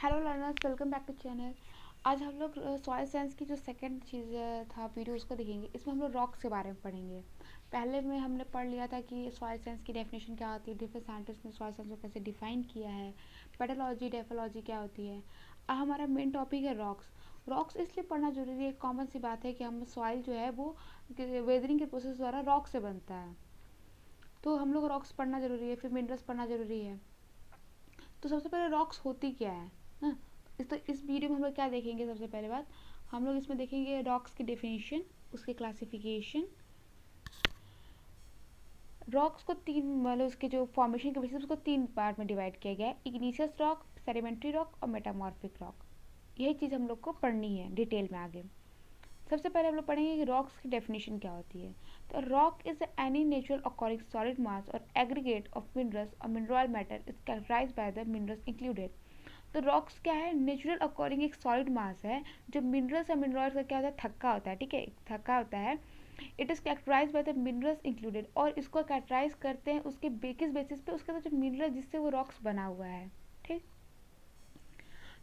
Hello learners, welcome back to channel. आज हम लोग सॉइल साइंस की जो सेकंड चीज़ था वीडियो उसको देखेंगे। इसमें हम लोग रॉक्स के बारे में पढ़ेंगे। पहले में हमने पढ़ लिया था कि सॉइल साइंस की डेफिनेशन क्या होती है, डिफरेंट साइंटिस्ट ने सॉइल साइंस को कैसे डिफाइन किया है, पेडोलॉजी डेफोलॉजी क्या होती है। अब हमारा मेन टॉपिक है रॉक्स। रॉक्स इसलिए पढ़ना जरूरी है, कॉमन सी बात है कि हम सॉइल जो है वो वेदरिंग के प्रोसेस द्वारा रॉक से बनता है, तो हम लोग रॉक्स पढ़ना जरूरी है। फिर मिनरल्स पढ़ना जरूरी है। तो सबसे पहले रॉक्स होती क्या है ना। इस वीडियो में हम लोग क्या देखेंगे, सबसे पहले बात हम लोग इसमें देखेंगे रॉक्स की डेफिनेशन, उसके क्लासिफिकेशन। रॉक्स को तीन मतलब उसके जो फॉर्मेशन के बेसिस उसको तीन पार्ट में डिवाइड किया गया है: इग्निशियस रॉक, सेडिमेंट्री रॉक और मेटामॉर्फिक रॉक। यही चीज़ हम लोग को पढ़नी है डिटेल में आगे। सबसे पहले हम लोग पढ़ेंगे कि रॉक्स की डेफिनेशन क्या होती है। तो rock is any natural occurring solid mass or aggregate of minerals or mineral matter is characterized by the minerals included. तो रॉक्स क्या है, नेचुरल अकॉर्डिंग एक सॉलिड मास है जो मिनरल्स या मिनरल्स का क्या होता है, थक्का होता है। ठीक है, थक्का होता है। It is characterize by the minerals included, और इसको कैरेक्टराइज करते हैं उसके किस बेसिस पे, उसके अंदर जो मिनरल जिससे वो रॉक्स बना हुआ है। ठीक,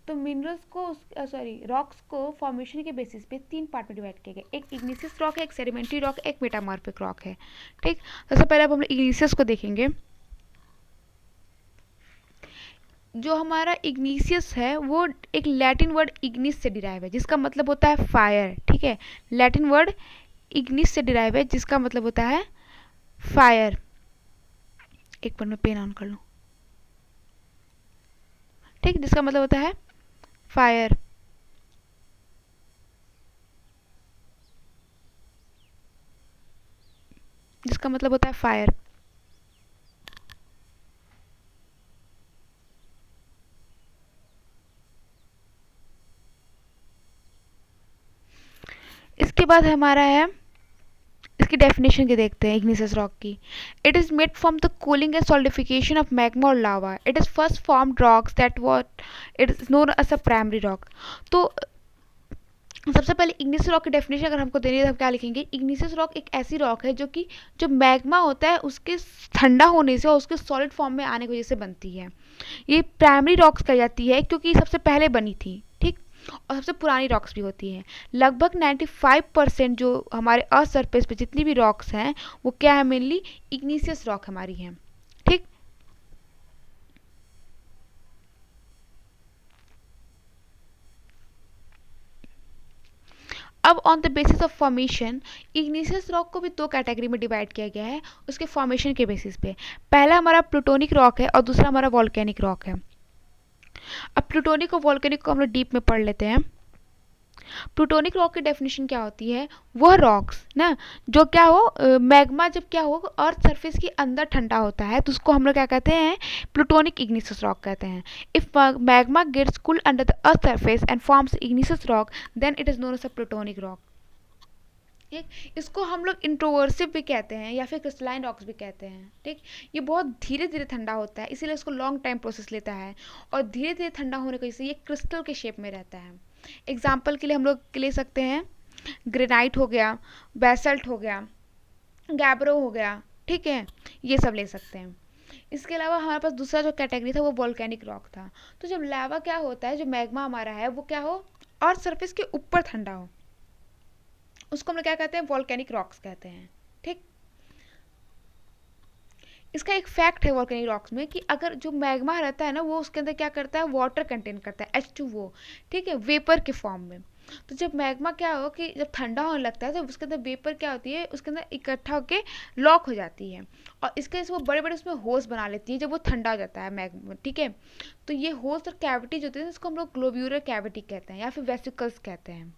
तो मिनरल्स को सॉरी रॉक्स को फॉर्मेशन के बेसिस पे तीन पार्ट में डिवाइड किया गया। एक इग्निशियस रॉक है, एक सेडिमेंट्री रॉक है, एक मेटामॉर्फिक रॉक है। ठीक, सबसे पहले अब हम इग्निशियस को देखेंगे। जो हमारा इग्निशियस है वो एक लैटिन वर्ड इग्निस से डिराइव है, जिसका मतलब होता है फायर। ठीक है, लैटिन वर्ड इग्निस से डिराइव है जिसका मतलब होता है फायर। एक मिनट में पेन ऑन कर लूँ। ठीक, जिसका मतलब होता है फायर। जिसका मतलब होता है फायर। इसके बाद हमारा है, इसकी डेफिनेशन के देखते हैं इग्निशियस रॉक की। It is made from the cooling and solidification of magma और lava. It is first formed rocks that what it is known as a primary rock. तो सबसे पहले इग्निशियस रॉक की डेफिनेशन अगर हमको देनी है तो हम क्या लिखेंगे, इग्निशियस रॉक एक ऐसी रॉक है जो कि जो मैग्मा होता है उसके ठंडा होने से और उसके सॉलिड फॉर्म में आने की वजह से बनती है। ये प्राइमरी रॉक्स कही जाती है क्योंकि सबसे पहले बनी थी। ठीक, और सबसे पुरानी रॉक्स भी होती हैं। लगभग 95% जो हमारे अर्थ सरफेस पे जितनी भी रॉक्स हैं वो क्या है, मेनली इग्निशियस रॉक हमारी हैं। ठीक, अब on the basis of formation, igneous rock को भी दो कैटेगरी में डिवाइड किया गया है उसके फॉर्मेशन के बेसिस पे। पहला हमारा प्लूटोनिक रॉक है और दूसरा हमारा वॉल्केनिक रॉक है। अब प्लूटोनिक और वॉल्केनिक को हम लोग डीप में पढ़ लेते हैं। प्लूटोनिक रॉक की डेफिनेशन क्या होती है, वह रॉक्स ना जो क्या हो, मैग्मा जब क्या हो अर्थ सरफेस के अंदर ठंडा होता है तो उसको हम लोग क्या कहते हैं, प्लूटोनिक इग्निशियस रॉक कहते हैं। If magma gets cooled under the earth surface and forms igneous rock, then it is known as a plutonic rock. ठीक, इसको हम लोग इंट्रोवर्सिव भी कहते हैं या फिर क्रिस्टलाइन रॉक्स भी कहते हैं। ठीक, ये बहुत धीरे धीरे ठंडा होता है, इसीलिए इसको लॉन्ग टाइम प्रोसेस लेता है, और धीरे धीरे ठंडा होने की वजह से ये क्रिस्टल के शेप में रहता है। एग्जाम्पल के लिए हम लोग ले सकते हैं ग्रेनाइट हो गया, बेसल्ट हो गया, गैब्रो हो गया। ठीक है, ये सब ले सकते हैं। इसके अलावा हमारे पास दूसरा जो कैटेगरी था वो वॉल्केनिक रॉक था। तो जब लावा क्या होता है, जो मैग्मा हमारा है वो क्या हो, अर्थ सरफेस के ऊपर ठंडा हो, उसको हम लोग क्या कहते हैं, वॉल्केनिक रॉक्स कहते हैं। ठीक, इसका एक फैक्ट है वॉल्केनिक रॉक्स में कि अगर जो मैग्मा रहता है ना वो उसके अंदर क्या करता है, वाटर कंटेन करता है, H2O। ठीक है, वेपर के फॉर्म में। तो जब मैग्मा क्या हो कि जब ठंडा होने लगता है तो उसके अंदर वेपर क्या होती है, उसके अंदर इकट्ठा होकर लॉक हो जाती है, और इसके वजह से वो बड़े बड़े उसमें होल्स बना लेती है जब वो ठंडा हो जाता है मैग्मा। ठीक है, तो ये होल्स और कैविटीज होती है इसको हम लोग ग्लोब्यूलर कैविटी कहते हैं या फिर वेसिकल्स कहते हैं।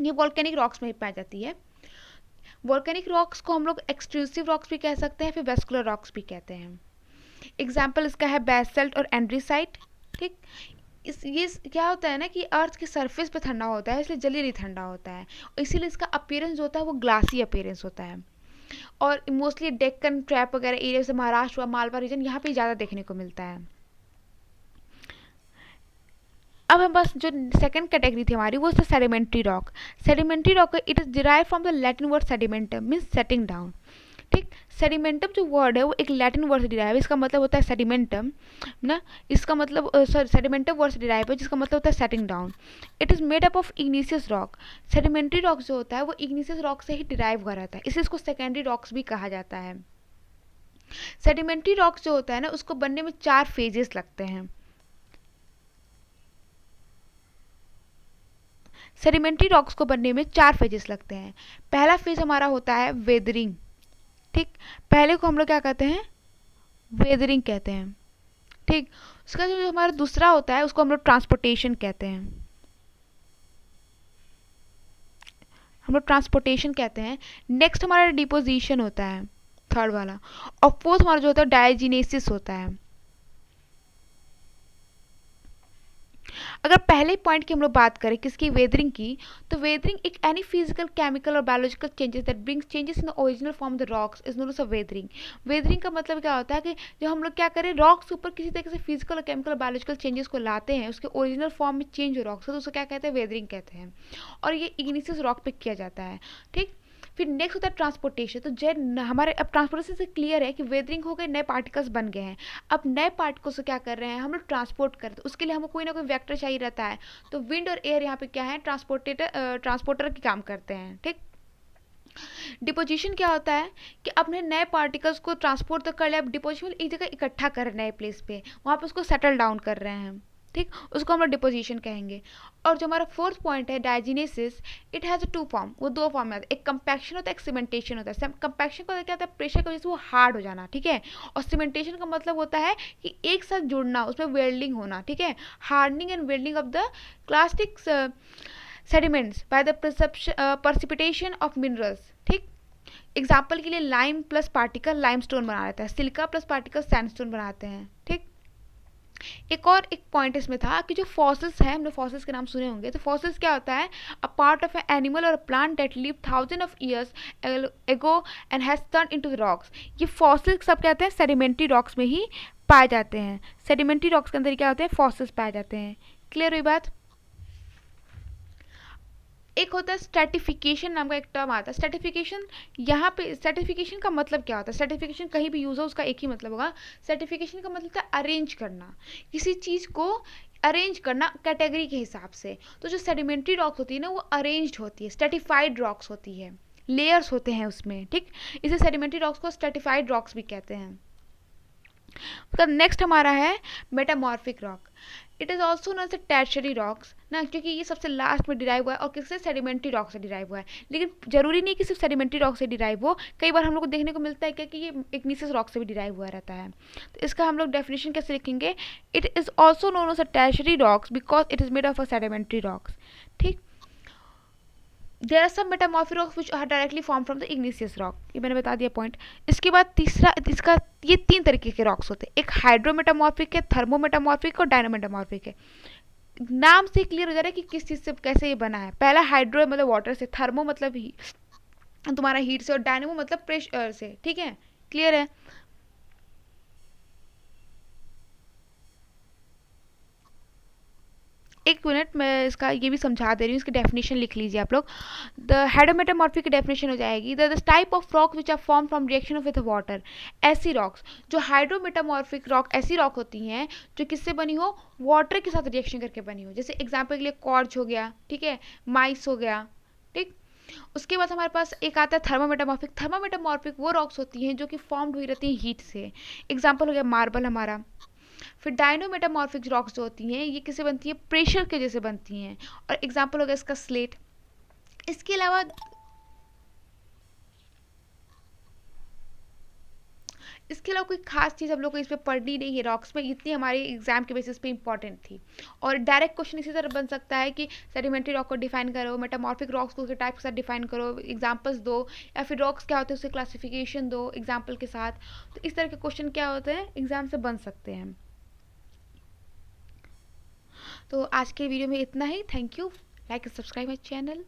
ये वॉल्केनिक रॉक्स में पाई जाती है। वॉल्केनिक रॉक्स को हम लोग एक्सट्रूसिव रॉक्स भी कह सकते हैं, फिर वेस्कुलर रॉक्स भी कहते हैं। एग्जाम्पल इसका है बेसल्ट और एंड्रीसाइट। ठीक, ये क्या होता है ना कि अर्थ के सरफेस पे ठंडा होता है इसलिए जल्दी नहीं ठंडा होता है, और इसीलिए इसका अपीयरेंस जो होता है वो ग्लासी अपीयरेंस होता है। और मोस्टली डेक्कन ट्रैप वगैरह एरिया से महाराष्ट्र व मालवा रीजन यहाँ पे ज़्यादा देखने को मिलता है। अब हम बस जो सेकंड कैटेगरी थी हमारी वो sedimentary rock. Sedimentary rock it is derive from the Latin word sedimentum means setting down. ठीक। सेडिमेंटम जो वर्ड है वो एक लैटिन वर्ड से डिराइव है, इसका मतलब होता है सेडिमेंटम ना, इसका मतलब सॉरी सेडिमेंटम वर्ड से डिराइव है जिसका मतलब होता है setting down. It is made up of igneous rock. Sedimentary rock जो होता है वो इग्निशियस रॉक से ही डिराइव हुआ रहता है, इसलिए इसको सेकेंडरी रॉक्स भी कहा जाता है। सेडिमेंट्री रॉक्स जो होता है ना उसको बनने में 4 फेजेस लगते हैं। सेडिमेंट्री रॉक्स को बनने में 4 फेजेस लगते हैं। पहला फेज हमारा होता है वेदरिंग, ठीक। पहले को हम लोग क्या कहते हैं, वेदरिंग कहते हैं, ठीक। उसका जो हमारा दूसरा होता है उसको हम लोग ट्रांसपोर्टेशन कहते हैं, हम लोग ट्रांसपोर्टेशन कहते हैं। नेक्स्ट हमारा डिपोजिशन होता है, थर्ड वाला। और फोर्थ हमारा जो होता है डायजीनेसिस होता है। अगर पहले पॉइंट की हम लोग बात करें किसकी, वेदरिंग की, तो वेदरिंग एक any physical chemical or biological changes that brings changes in the original form of the rocks is known as weathering. Weathering का मतलब क्या होता है कि जब हम लोग क्या करें रॉक्स के ऊपर किसी तरीके से फिजिकल और केमिकल और बायोलॉजिकल चेंजेस को लाते हैं, उसके ओरिजिनल फॉर्म में चेंज हो रॉक्स, तो उसको क्या कहते हैं, वेदरिंग कहते हैं। और ये इग्निशियस रॉक पे किया जाता है, ठीक। फिर नेक्स्ट होता है ट्रांसपोर्टेशन। तो जब हमारे अब ट्रांसपोर्टेशन से क्लियर है कि वेदरिंग हो गए, नए पार्टिकल्स बन गए हैं। अब नए पार्टिकल्स को क्या कर रहे हैं, हम लोग ट्रांसपोर्ट करते हैं, उसके लिए हमको कोई ना कोई वेक्टर चाहिए रहता है। तो विंड और एयर यहाँ पे क्या है, ट्रांसपोर्टर की काम करते हैं, ठीक। डिपोजिशन क्या होता है कि अपने नए पार्टिकल्स को ट्रांसपोर्ट तो कर लिया, अब डिपोजिशन एक जगह इकट्ठा कर रहे हैं नए प्लेस पे, वहाँ पे उसको सेटल डाउन कर रहे हैं, ठीक। उसको हम लोग डिपोजिशन कहेंगे। और जो हमारा फोर्थ पॉइंट है डायजीनेसिस, इट हैज़ अ 2 फॉर्म, वो 2 फॉर्म में आता है, एक कंपैक्शन होता है, एक सीमेंटेशन होता है। कंपैक्शन का क्या होता है, प्रेशर की वजह से वो हार्ड हो जाना, ठीक है। और सीमेंटेशन का मतलब होता है कि एक साथ जुड़ना, उसमें वेल्डिंग होना, ठीक है। Hardening and welding of the clastic sediments by the precipitation of minerals, ठीक। एग्जाम्पल के लिए लाइम प्लस पार्टिकल लाइमस्टोन बना लेता है, सिलिका प्लस पार्टिकल सैंडस्टोन बनाते हैं, ठीक। एक पॉइंट इसमें था कि जो फॉसिल्स है, हमने फॉसिल्स के नाम सुने होंगे। तो फॉसिल्स क्या होता है, अ पार्ट ऑफ एनिमल और plant that live thousand of years ago and has turn into the rocks. ये फॉसिल्स सब कहते हैं सेडिमेंट्री रॉक्स में ही पाए जाते हैं। सेडिमेंट्री रॉक्स के अंदर क्या होते हैं, फॉसिल्स पाए जाते हैं। क्लियर हुई बात। एक होता है स्ट्रेटिफिकेशन नाम का एक टर्म आता है। स्ट्रेटिफिकेशन, यहाँ पे स्ट्रेटिफिकेशन का मतलब क्या होता है, स्ट्रेटिफिकेशन कहीं भी यूज हो उसका एक ही मतलब होगा। स्ट्रेटिफिकेशन का मतलब होता है अरेंज करना, किसी चीज़ को अरेंज करना कैटेगरी के हिसाब से। तो जो सेडिमेंट्री रॉक्स होती है ना वो अरेंज्ड होती है, स्ट्रेटिफाइड रॉक्स होती है, लेयर्स होते हैं उसमें, ठीक। इसे सेडिमेंट्री रॉक्स को स्ट्रेटिफाइड रॉक्स भी कहते हैं। उसका नेक्स्ट हमारा है metamorphic rock. It is also known as tertiary rocks ना, क्योंकि ये सबसे लास्ट में डिराइव हुआ है और किससे, सेडिमेंट्री रॉक से डिराइव हुआ है। लेकिन जरूरी नहीं कि सिर्फ सेडिमेंट्री रॉक से डिराइव हो, कई बार हम लोग को देखने को मिलता है क्या कि ये इग्निशियस रॉक से भी डिराइव हुआ रहता है। तो इसका हम लोग डेफिनेशन कैसे लिखेंगे, it is also known as tertiary rocks because it is made of a sedimentary rocks, ठीक। There are some metamorphic rocks which are directly form from the igneous rock, ये मैंने बता दिया पॉइंट। इसके बाद तीसरा इसका, ये 3 तरीके के रॉक्स होते हैं, एक हाइड्रोमेटामॉर्फिक है, थर्मोमेटामॉर्फिक और डायनामेटामॉर्फिक है। नाम से क्लियर हो जा रहा है कि किस चीज़ से कैसे ये बना है। पहला हाइड्रो मतलब वाटर से, थर्मो मतलब तुम्हारा हीट से, और डायनेमो मतलब प्रेशर से, ठीक है। क्लियर है। एक मिनट मैं इसका ये भी समझा दे रही हूँ, इसकी डेफिनेशन लिख लीजिए आप लोग। द हाइड्रोमेटामॉर्फिक की डेफिनेशन हो जाएगी, the type of rock which are form from reaction with water. ऐसी रॉक्स जो हाइड्रोमेटामॉर्फिक रॉक, ऐसी रॉक होती हैं जो किससे बनी हो, वाटर के साथ रिएक्शन करके बनी हो। जैसे एग्जाम्पल के लिए कॉर्च हो गया, ठीक है, माइस हो गया, ठीक। उसके बाद हमारे पास एक आता है थर्मोमेटामॉर्फिक। थर्मोमेटामॉर्फिक वो रॉक्स होती हैं जो कि फॉर्म्ड हुई रहती हैं हीट से। एग्जाम्पल हो गया मार्बल हमारा। फिर डायनोमेटामॉर्फिक रॉक्स जो होती हैं ये किससे बनती है, प्रेशर के जैसे बनती हैं, और एग्जाम्पल हो गया इसका स्लेट। इसके अलावा कोई खास चीज़ हम लोग को इस पर पढ़नी नहीं है रॉक्स में, इतनी हमारी एग्जाम के बेसिस पे इंपॉर्टेंट थी। और डायरेक्ट क्वेश्चन इसी तरह बन सकता है कि सेडिमेंट्री रॉक को डिफाइन करो, मेटामॉर्फिक रॉक्स को उसके टाइप के साथ डिफाइन करो, एग्जाम्पल्स दो, या फिर रॉक्स क्या होते हैं उसके क्लासिफिकेशन दो एग्जाम्पल के साथ। तो इस तरह के क्वेश्चन क्या होते हैं एग्जाम से बन सकते हैं। तो आज के वीडियो में इतना ही। Thank you. Like subscribe my channel.